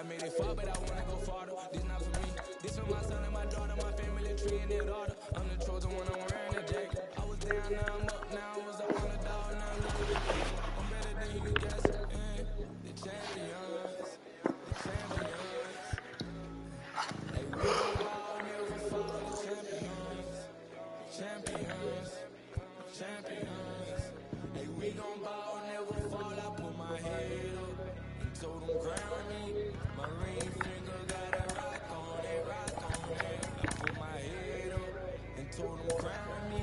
I made it far, but I wanna go farther. This not for me. This for my son and my daughter, my family tree and their daughter. I'm the chosen one, I'm wearing a jacket. I was down, now I'm up, now I was up on the dog, now look at the day. I'm better than you can guess. The champions, the champions. Hey, we gon' ball, never fall, the champions, the champions, the champions. Hey, we gon' ball, never fall. I put my head up and told them crown me. My ring finger got a rock on it, rock on it. I put my head up and told them crown me.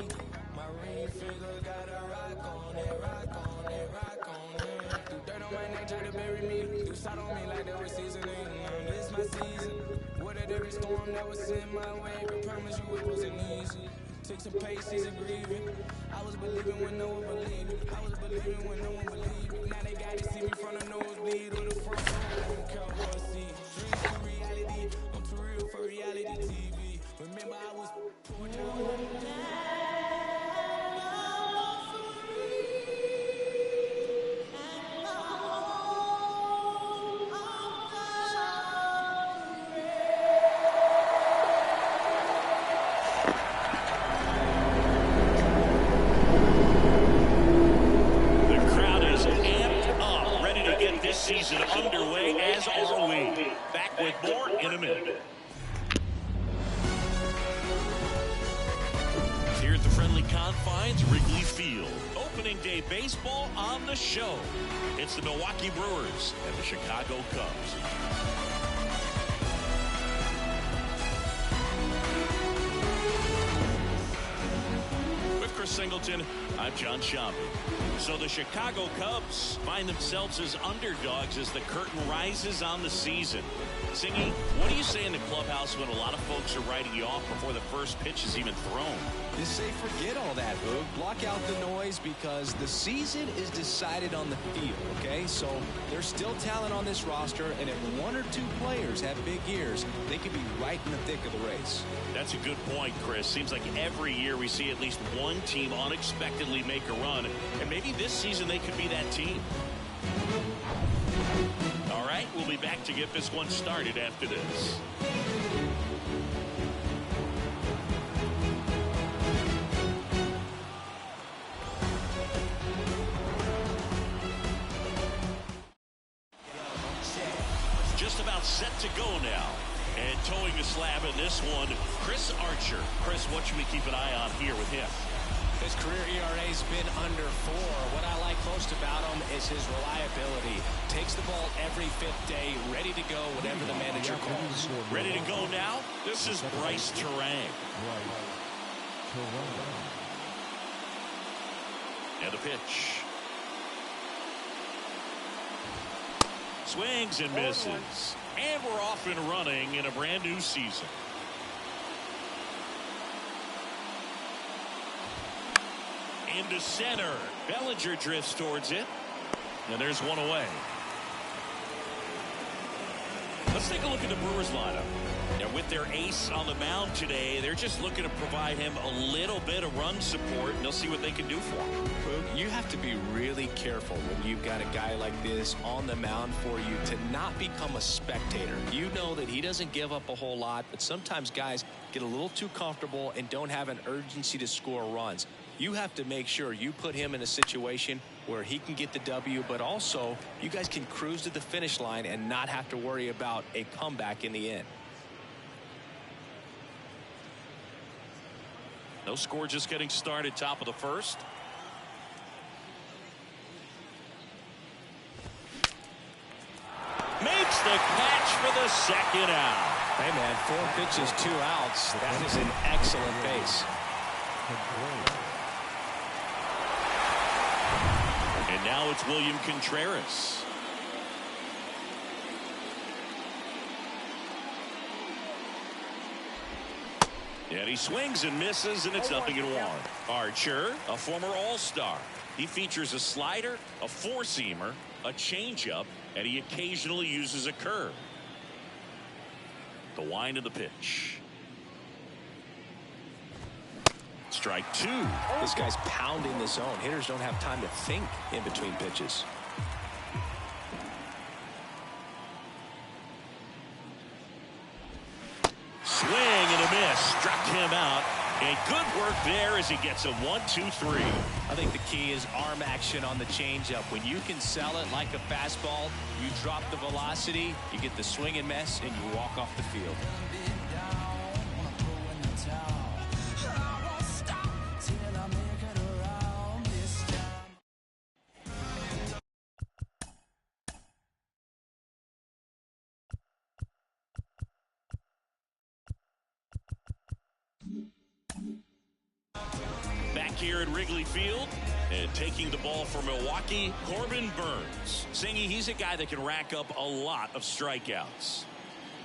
My ring finger got a rock on it, rock on it, rock on it. Threw dirt on my neck, tried to bury me. Threw shot on me like they were seasoning. This my season. Weathered every storm that was in my way. But promise you it wasn't easy. Took some patience and grieving. I was believing when no one believed. I was believing when no one believed. Now they gotta see me from the nosebleed or the front row. Cowboy seat. Dreams to reality. I'm too real for reality TV. Remember I was poured down. Season underway, as are we. Back with more in a minute. Here at the friendly confines, Wrigley Field. Opening day baseball on the show. It's the Milwaukee Brewers and the Chicago Cubs. With Chris Singleton, I'm John Schaub. So the Chicago Cubs find themselves as underdogs as the curtain rises on the season. Singy, what do you say in the clubhouse when a lot of folks are writing you off before the first pitch is even thrown? Just say forget all that, Boog. Block out the noise because the season is decided on the field, okay? So there's still talent on this roster, and if one or two players have big years, they could be right in the thick of the race. That's a good point, Chris. Seems like every year we see at least one team unexpectedly make a run, and maybe this season they could be that team. All right, we'll be back to get this one started after this. Just about set to go now. And towing the slab in this one, Chris Archer. Chris, what should we keep an eye on here with him? His career ERA's been under 4. What I like most about him is his reliability. Takes the ball every fifth day, ready to go whenever the manager calls. Ready to go now? This is Bryce Terang. And the pitch. Swings and misses. And we're off and running in a brand new season. Into center. Bellinger drifts towards it. And there's one away. Let's take a look at the Brewers lineup. Now with their ace on the mound today, they're just looking to provide him a little bit of run support, and they'll see what they can do for him. You have to be really careful when you've got a guy like this on the mound for you to not become a spectator. You know that he doesn't give up a whole lot, but sometimes guys get a little too comfortable and don't have an urgency to score runs. You have to make sure you put him in a situation where he can get the W, but also you guys can cruise to the finish line and not have to worry about a comeback in the end. No score, just getting started, top of the first. Makes the catch for the second out. Hey, man, 4 pitches, 2 outs. That is an excellent base. And now it's William Contreras. And he swings and misses, and it's 0-1. Archer, a former All-Star. He features a slider, a four-seamer, a changeup, and he occasionally uses a curve. The wind of the pitch. Strike 2. This guy's pounding the zone. Hitters don't have time to think in between pitches. him out. And good work there as he gets a 1-2-3. I think the key is arm action on the changeup. When you can sell it like a fastball, you drop the velocity, you get the swing and miss, and you walk off the field. Back here at Wrigley Field and taking the ball for Milwaukee, Corbin Burns. Singy, he's a guy that can rack up a lot of strikeouts.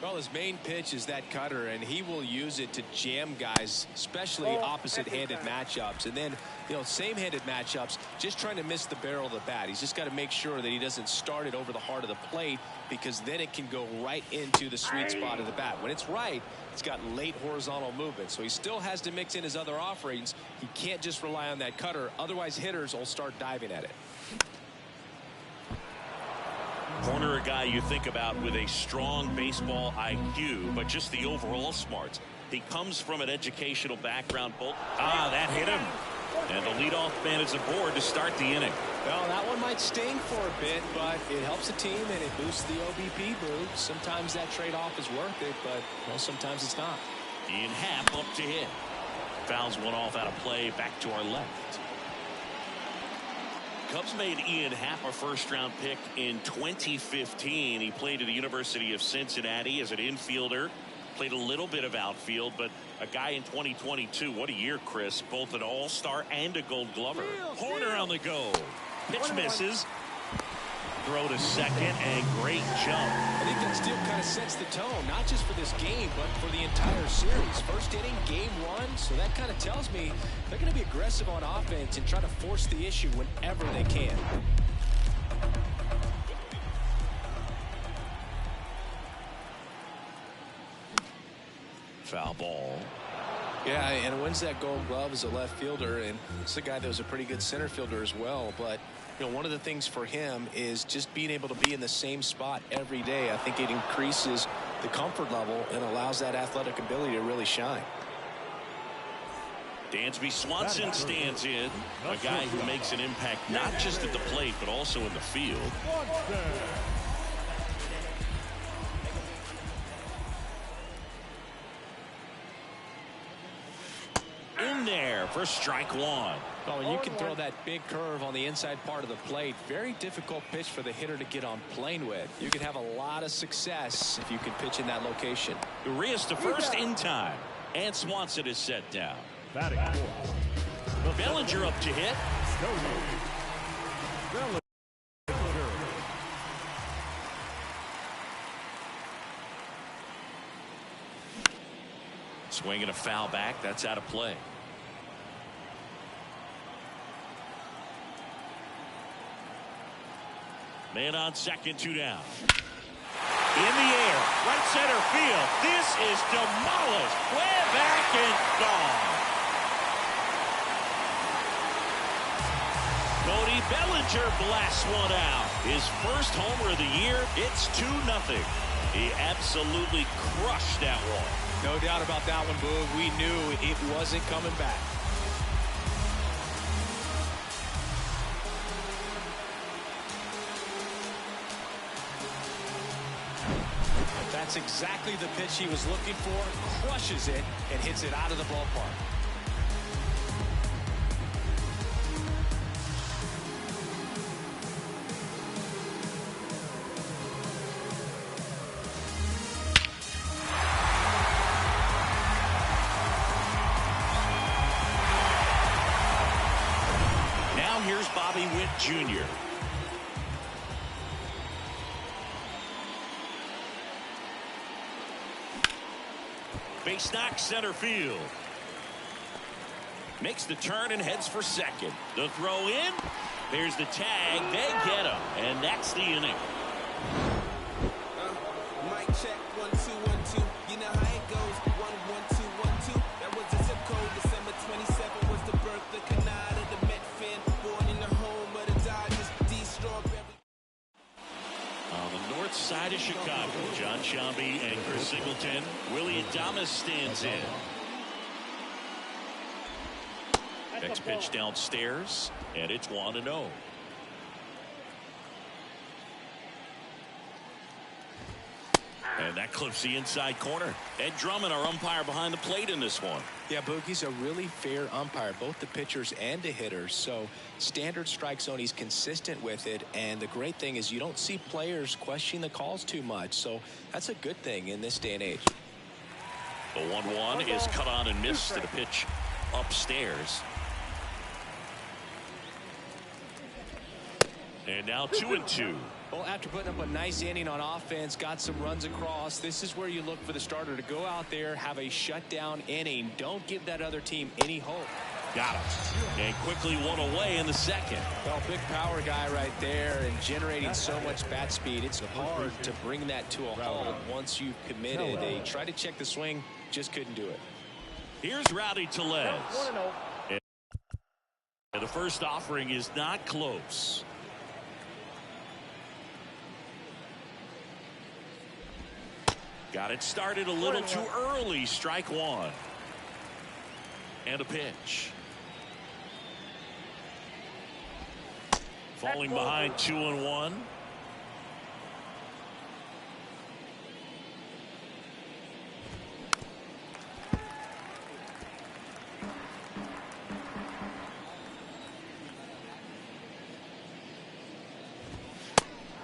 Well, his main pitch is that cutter, and he will use it to jam guys, especially opposite-handed matchups. And then, same-handed matchups, just trying to miss the barrel of the bat. He's just got to make sure that he doesn't start it over the heart of the plate, because then it can go right into the sweet spot of the bat. When it's right, it's got late horizontal movement, so he still has to mix in his other offerings. He can't just rely on that cutter, otherwise hitters will start diving at it. Corner, a guy you think about with a strong baseball IQ, but just the overall smarts. He comes from an educational background. That hit him. And the leadoff man is aboard to start the inning. Well, that one might sting for a bit, but it helps the team and it boosts the OBP, Boo. Sometimes that trade-off is worth it, but sometimes it's not. Ian Happ up to hit. Fouls one off out of play, back to our left. Cubs made Ian Happ a first-round pick in 2015. He played at the University of Cincinnati as an infielder. Played a little bit of outfield, but a guy in 2022. What a year, Chris. Both an all-star and a gold glover. Horner on the go. Pitch misses. Throw to second, and great jump. I think that still kind of sets the tone, not just for this game, but for the entire series. First inning, game one, so that kind of tells me they're going to be aggressive on offense and try to force the issue whenever they can. Foul ball. Yeah, and wins that gold glove as a left fielder, and it's a guy that was a pretty good center fielder as well, but one of the things for him is just being able to be in the same spot every day. I think it increases the comfort level and allows that athletic ability to really shine. Dansby Swanson stands in, a guy who makes an impact not just at the plate but also in the field. In there for strike one. Well, when you can throw that big curve on the inside part of the plate, very difficult pitch for the hitter to get on plane with. You can have a lot of success if you can pitch in that location. Urias to first in time, and Swanson is set down. Bellinger up to hit. Swinging a foul back. That's out of play. Man on second, 2 down. In the air, right center field. This is demolished. Way back and gone. Cody Bellinger blasts one out. His first homer of the year. It's 2-0. He absolutely crushed that one. No doubt about that one, Boog. We knew it wasn't coming back. That's exactly the pitch he was looking for. Crushes it and hits it out of the ballpark. Now here's Bobby Witt Jr. Base knock center field. Makes the turn and heads for second. The throw in. There's the tag. They get him. And that's the inning. Mic check, 1 2 1 2. You know how it goes. 1 1 2 1 2. That was the zip code. December 27 was the birth of Canada, the Met fan, born in the home of the Dodgers. D. Strawberry. On the north side of Chicago, John Shambi and Chris Singleton. Willie Adames stands in. Next pitch downstairs, and it's 1-0. And that clips the inside corner. Ed Drummond, our umpire behind the plate in this one. Yeah, Boogie's a really fair umpire, both the pitchers and the hitters. So standard strike zone, he's consistent with it. And the great thing is you don't see players questioning the calls too much. So that's a good thing in this day and age. The 1-1 is cut on and missed to the pitch upstairs. And now 2-2. Well, after putting up a nice inning on offense, got some runs across, this is where you look for the starter to go out there, have a shutdown inning. Don't give that other team any hope. Got him. And quickly one away in the second. Well, big power guy right there and generating so much bat speed. It's hard to bring that to a halt once you've committed. They tried to check the swing, just couldn't do it. Here's Rowdy Tellez. And the first offering is not close. Got it started a little too early. Strike one. And a pitch. Falling behind 2-1.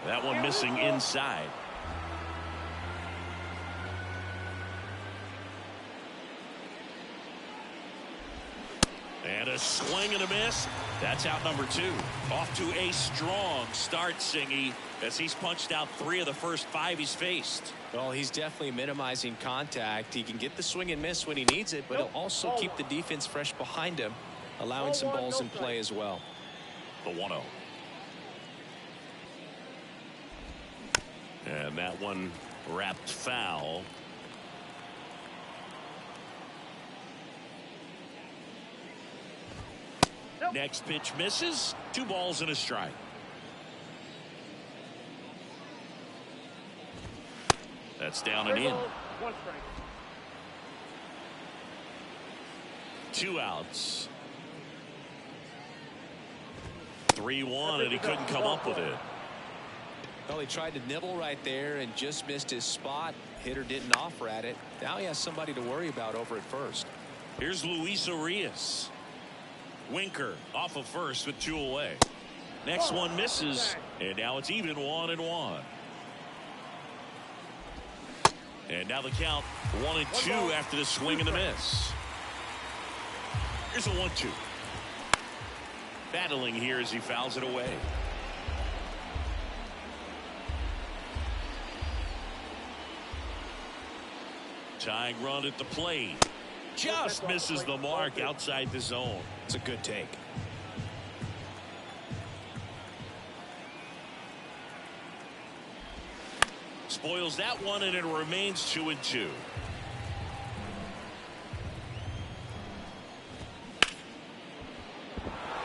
That one missing inside. And a swing and a miss. That's out number 2. Off to a strong start, Singy, as he's punched out 3 of the first 5 he's faced. Well, he's definitely minimizing contact. He can get the swing and miss when he needs it, but he'll also keep the defense fresh behind him, allowing some balls in play as well. The 1-0. And that one wrapped foul. Next pitch misses. 2 balls and a strike. That's down and in. 2 outs. 3-1, and he couldn't come up with it. Well, he tried to nibble right there and just missed his spot. Hitter didn't offer at it. Now he has somebody to worry about over at first. Here's Luis Arias. Winker off of first with 2 away. Next one misses, and now it's even 1-1. And now the count 1-2 after the swing and the miss. Here's a 1-2. Battling here as he fouls it away. Tying run at the plate. Just misses the mark outside the zone. It's a good take. Spoils that one, and it remains 2-2.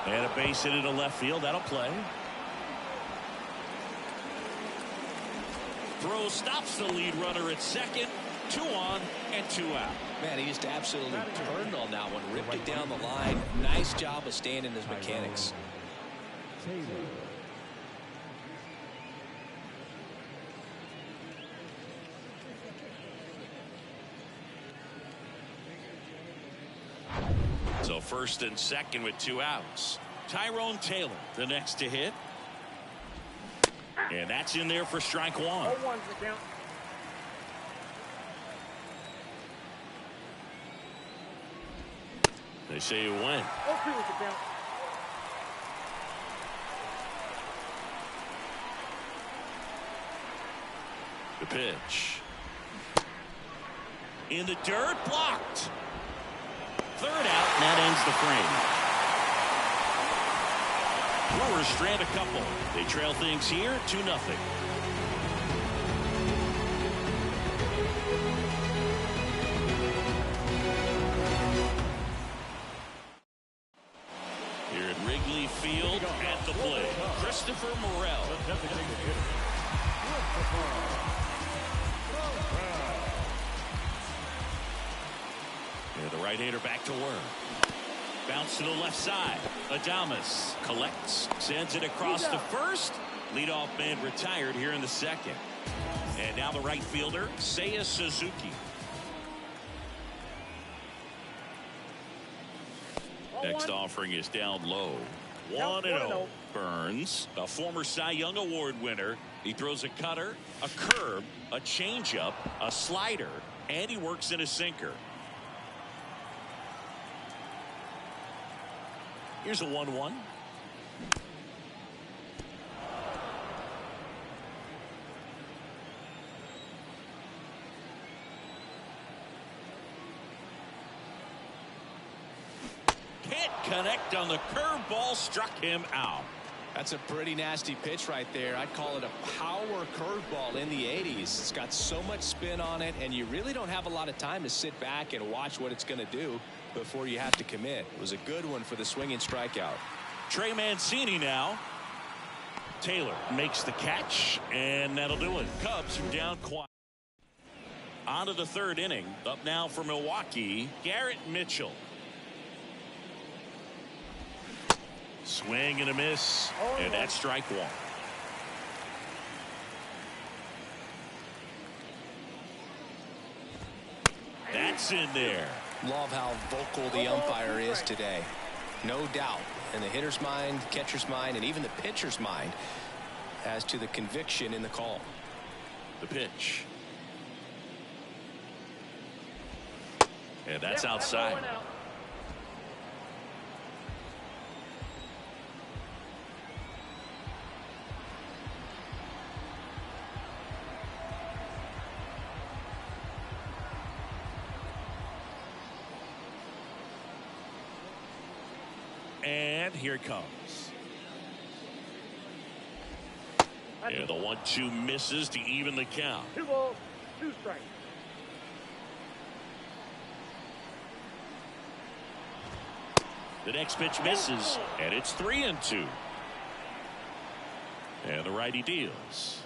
And a base hit into left field. That'll play. Throw stops the lead runner at second. 2 on and 2 out. Man, he just absolutely turned on that one, ripped it down the line. Nice job of staying in his mechanics. So first and second with 2 outs. Tyrone Taylor, the next to hit. And that's in there for strike 1. They say it went. The pitch. In the dirt, blocked. 3rd out, and that ends the frame. Brewers strand a couple. They trail things here 2-0. Here at Wrigley Field at the plate, Christopher Morel. And the right-hander back to work. Bounce to the left side. Adames collects, sends it across to first. Leadoff man retired here in the second. And now the right fielder, Seiya Suzuki. Next offering is down low. 1-0. Burns, a former Cy Young Award winner. He throws a cutter, a curve, a changeup, a slider, and he works in a sinker. Here's a 1-1. Can't connect on the curveball, struck him out. That's a pretty nasty pitch right there. I'd call it a power curveball in the 80s. It's got so much spin on it, and you really don't have a lot of time to sit back and watch what it's going to do before you have to commit. It was a good one for the swinging strikeout. Trey Mancini now. Taylor makes the catch, and that'll do it. Cubs are down quiet. On to the third inning. Up now for Milwaukee, Garrett Mitchell. Swing and a miss, and that's strike one. That's in there. Love how vocal the umpire is today. No doubt in the hitter's mind, catcher's mind, and even the pitcher's mind as to the conviction in the call. The pitch. And that's outside. And here it comes. And the 1-2 misses to even the count. 2 balls, 2 strikes. The next pitch misses, and it's 3-2. And the righty deals.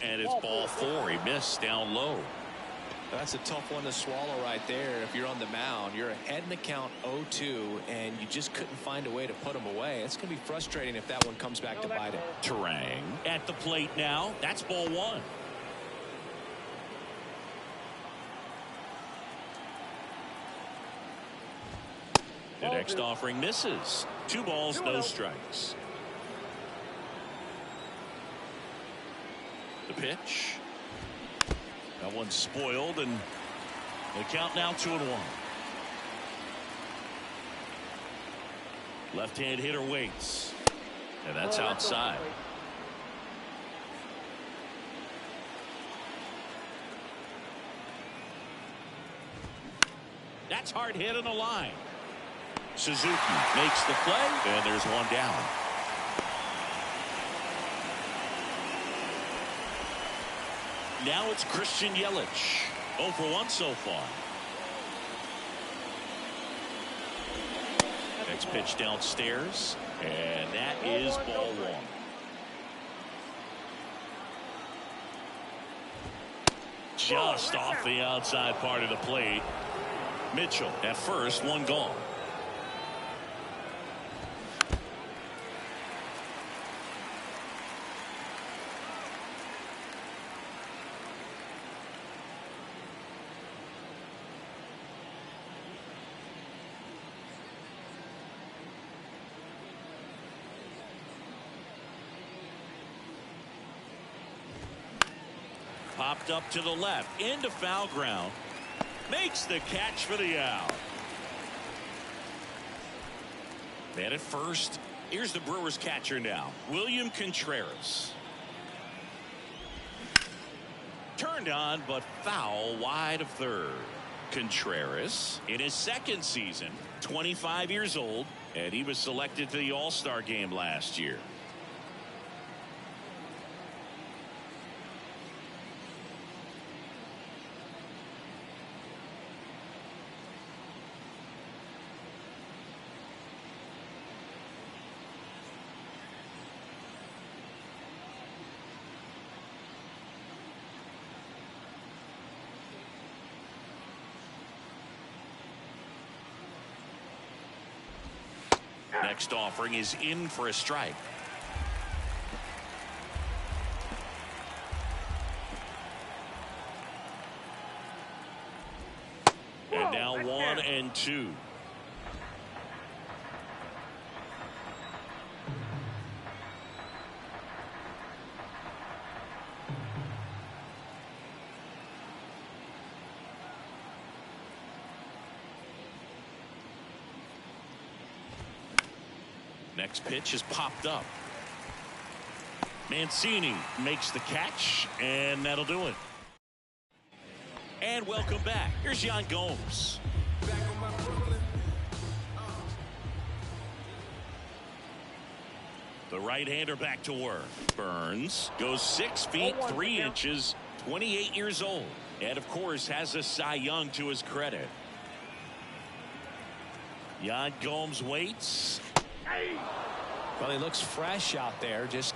And it's ball 4. He missed down low. That's a tough one to swallow right there. If you're on the mound, you're ahead in the count 0-2, and you just couldn't find a way to put them away. It's going to be frustrating if that one comes back to bite him. Terang at the plate now. That's ball 1. The next offering misses. 2 balls, no strikes. The pitch. That one's spoiled, and the count now 2-1. Left-hand hitter waits, and that's outside. That's hard hit in the line. Suzuki makes the play, and there's one down. Now it's Christian Yelich. 0 for 1 so far. Next pitch downstairs, and that is ball 1. Just off the outside part of the plate. Mitchell at first, 1 gone. Popped up to the left, into foul ground. Makes the catch for the out. Man at first. Here's the Brewers catcher now, William Contreras. Turned on, but foul wide of third. Contreras in his second season, 25 years old, and he was selected to the All-Star game last year. Next offering is in for a strike. And now 1-2. Next pitch is popped up. Mancini makes the catch, and that'll do it. And welcome back. Here's Yan Gomes. The right-hander back to work. Burns goes 6 feet 3 inches, 28 years old, and of course has a Cy Young to his credit. Yan Gomes waits. Well, he looks fresh out there. Just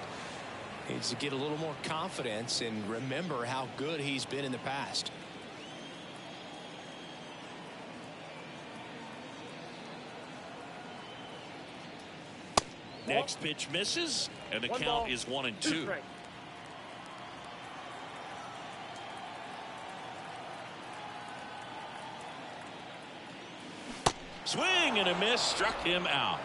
needs to get a little more confidence and remember how good he's been in the past. Next pitch misses, and the count is 1-2. Swing and a miss, struck him out.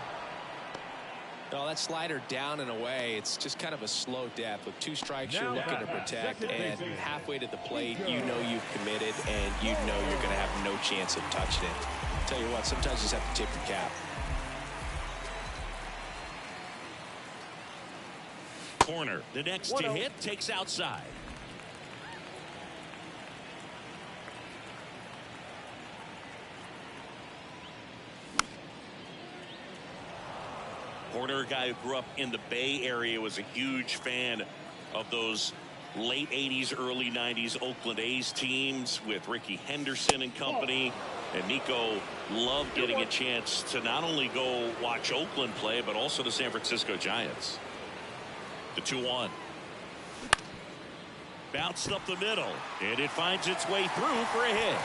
Well, that slider down and away, it's just kind of a slow death. With 2 strikes, you're looking to protect, and halfway to the plate, you know you've committed, and you know you're going to have no chance of touching it. Tell you what, sometimes you just have to tip your cap. Corner, the next to hit, takes outside. Porter, a guy who grew up in the Bay Area, was a huge fan of those late 80s, early 90s Oakland A's teams with Rickey Henderson and company. And Nico loved getting a chance to not only go watch Oakland play, but also the San Francisco Giants. The 2-1. Bounced up the middle, and it finds its way through for a hit.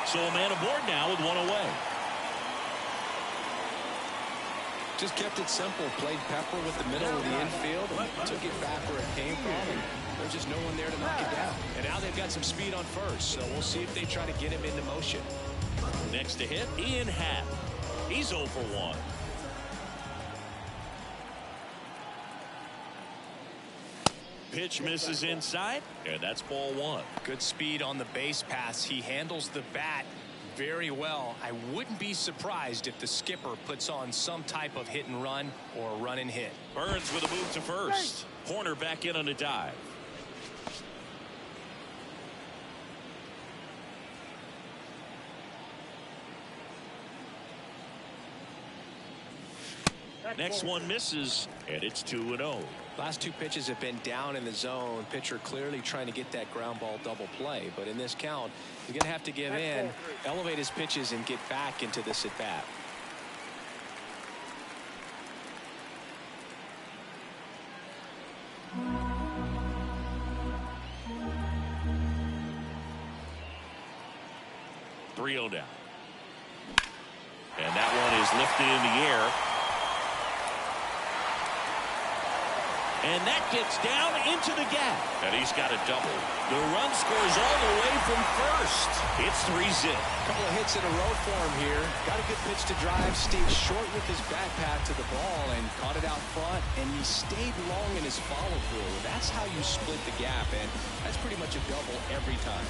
So a man aboard now with 1 away. Just kept it simple. Played pepper with the middle of the infield and took it back where it came from. And there's just no one there to knock it down. And now they've got some speed on first, so we'll see if they try to get him into motion. Next to hit, Ian Happ. He's 0 for 1. Pitch misses inside, and that's ball 1. Good speed on the base pass. He handles the bat very well. I wouldn't be surprised if the skipper puts on some type of hit and run or a run and hit. Burns with a move to first. Horner back in on a dive. Next one misses, and it's 2-0. Last 2 pitches have been down in the zone. Pitcher clearly trying to get that ground ball double play. But in this count, you're going to have to give in, elevate his pitches, and get back into this at bat. .3-0 down. And that one is lifted in the air. And that gets down into the gap. And he's got a double. The run scores all the way from first. It's 3-0. Couple of hits in a row for him here. Got a good pitch to drive. Stayed short with his back path to the ball and caught it out front. And he stayed long in his follow through. That's how you split the gap. And that's pretty much a double every time.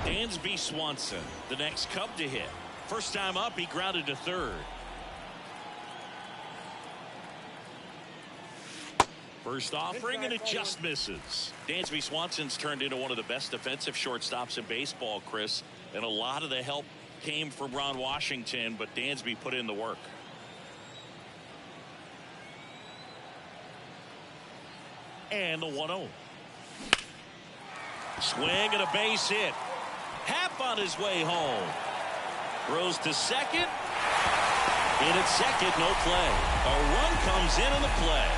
Dansby Swanson, the next Cub to hit. First time up, he grounded to third. First offering, and it just misses. Dansby Swanson's turned into one of the best defensive shortstops in baseball, Chris. And a lot of the help came from Ron Washington, but Dansby put in the work. And the 1-0. Swing and a base hit. Happ on his way home. Throws to second. In at second, no play. A run comes in on the play.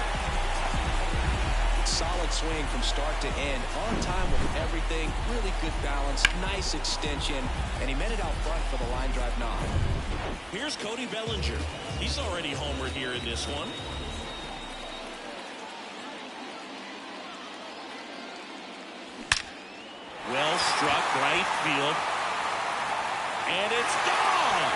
Solid swing from start to end. On time with everything. Really good balance. Nice extension. And he met it out front for the line drive knock. Here's Cody Bellinger. He's already homered here in this one. Well struck right field. And it's gone.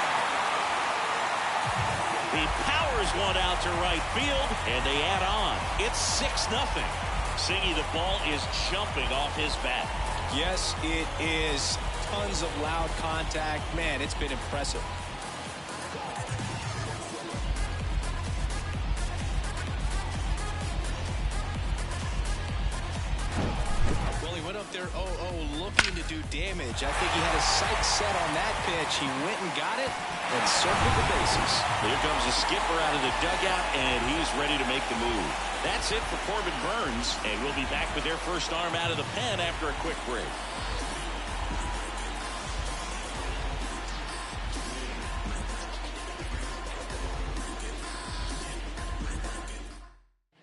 He powers one out to right field, and they add on. It's 6-0. Singy, the ball is jumping off his bat. Yes, it is. Tons of loud contact. Man, it's been impressive. Well, he went up there 0-0 looking to do damage. I think he had his sights set on that pitch. He went and got it and circled the bases. Here comes the skipper out of the dugout, and he's ready to make the move. That's it for Corbin Burnes, and we'll be back with their first arm out of the pen after a quick break.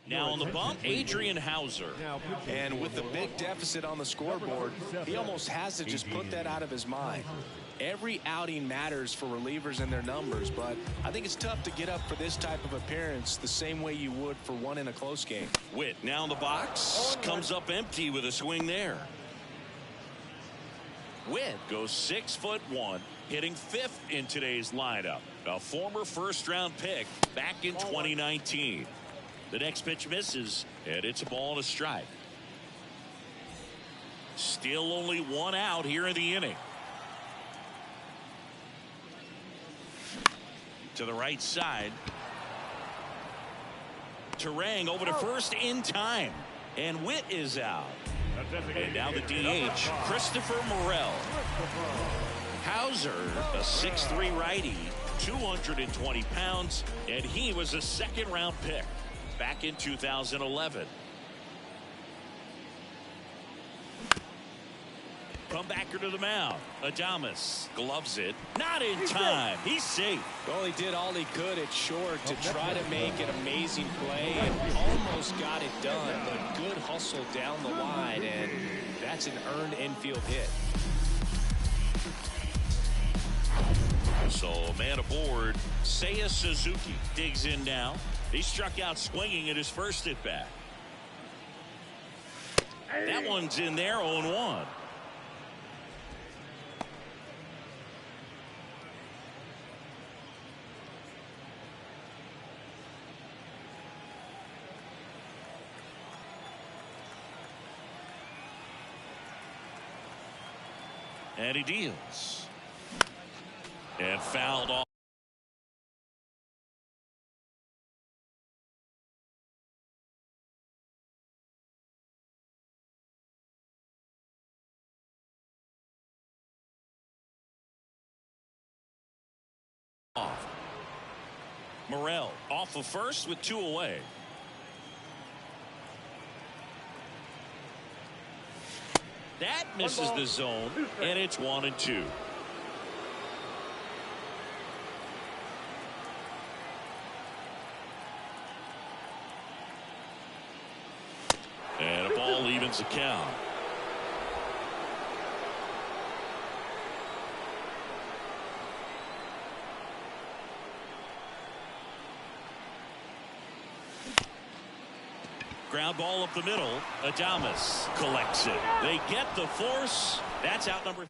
Now on the bump, Adrian Hauser. And with the big deficit on the scoreboard, he almost has to just put that out of his mind. Every outing matters for relievers and their numbers, but I think it's tough to get up for this type of appearance the same way you would for one in a close game. Witt now in the box, comes up empty with a swing there. Witt goes 6'1", hitting 5th in today's lineup. A former first-round pick back in 2019. The next pitch misses, and it's a ball and a strike. Still only one out here in the inning. To the right side. Terang over to first in time. And Witt is out. And now the DH, Christopher Morel. Hauser, a 6'3" righty, 220 pounds, and he was a second-round pick back in 2011. Comebacker to the mound. Adames gloves it. Not in time. He's safe. Well, he did all he could at short to try to make an amazing play and almost got it done. But good hustle down the line, and that's an earned infield hit. So a man aboard. Seiya Suzuki digs in now. He struck out swinging at his first at bat. That one's in there, 0-1. And he deals. And fouled off. Morel off of first with 2 away. That misses the zone, and it's 1-2. And a ball evens the count. Ground ball up the middle. Adames collects it. They get the force. That's out number.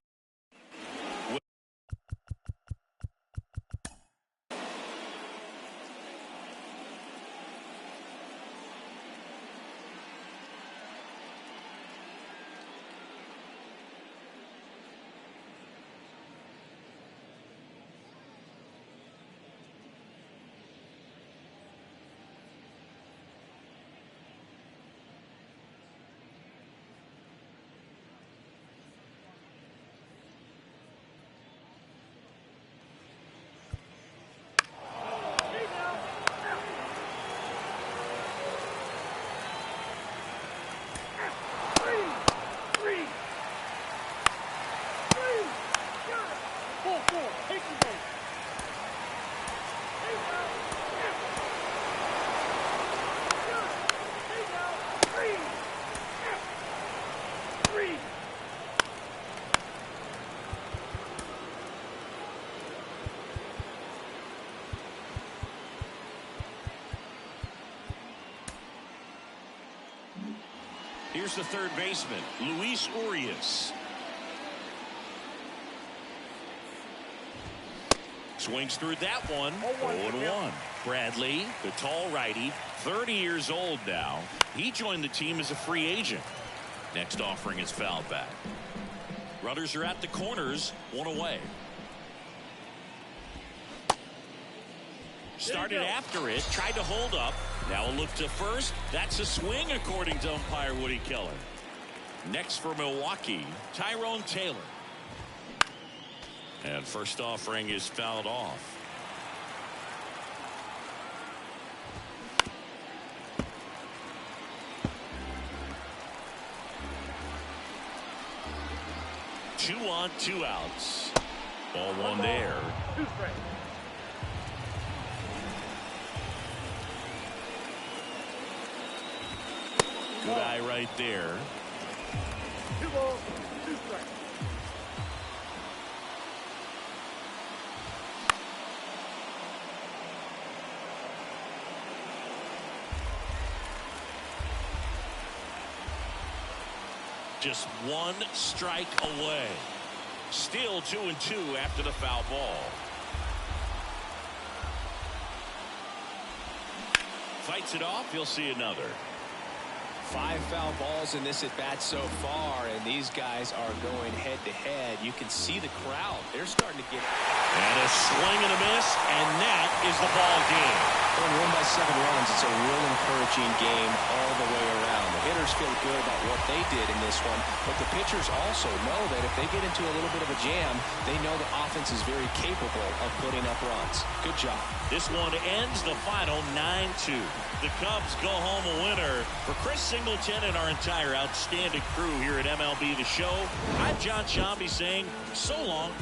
Here's the third baseman, Luis Urias. Swings through that one. 0-1. Bradley, the tall righty, 30 years old now. He joined the team as a free agent. Next offering is fouled back. Runners are at the corners, 1 away. Started after it, tried to hold up. Now a look to first. That's a swing, according to umpire Woody Keller. Next for Milwaukee, Tyrone Taylor. And first offering is fouled off. Two on, 2 outs. Ball one there. Good eye right there. 2 balls, 2 strikes. Just 1 strike away. Still 2-2 after the foul ball. Fights it off. He'll see another. 5 foul balls in this at bat so far, and these guys are going head to head. You can see the crowd. They're starting to get. And a swing and a miss, and that is the ball game. When won by 7 runs, it's a real encouraging game all the way around. The hitters feel good about what they did in this one, but the pitchers also know that if they get into a little bit of a jam, they know the offense is very capable of putting up runs. Good job. This one ends the final 9-2. The Cubs go home a winner. For Chris Singleton and our entire outstanding crew here at MLB The Show, I'm John Shambi saying so long.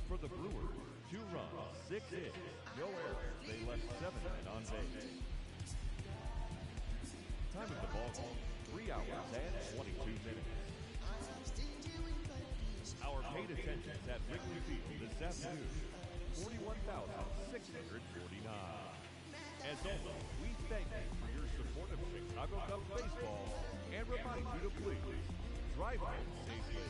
For the Brewers, 2 runs, 6 hits, no errors. They left 7 men on base. Time of the ball game, 3 hours and 22 minutes. Our paid attendance at Wrigley Field this afternoon, 41,649. As always, we thank you for your support of Chicago Cubs baseball and remind you to please drive home safely.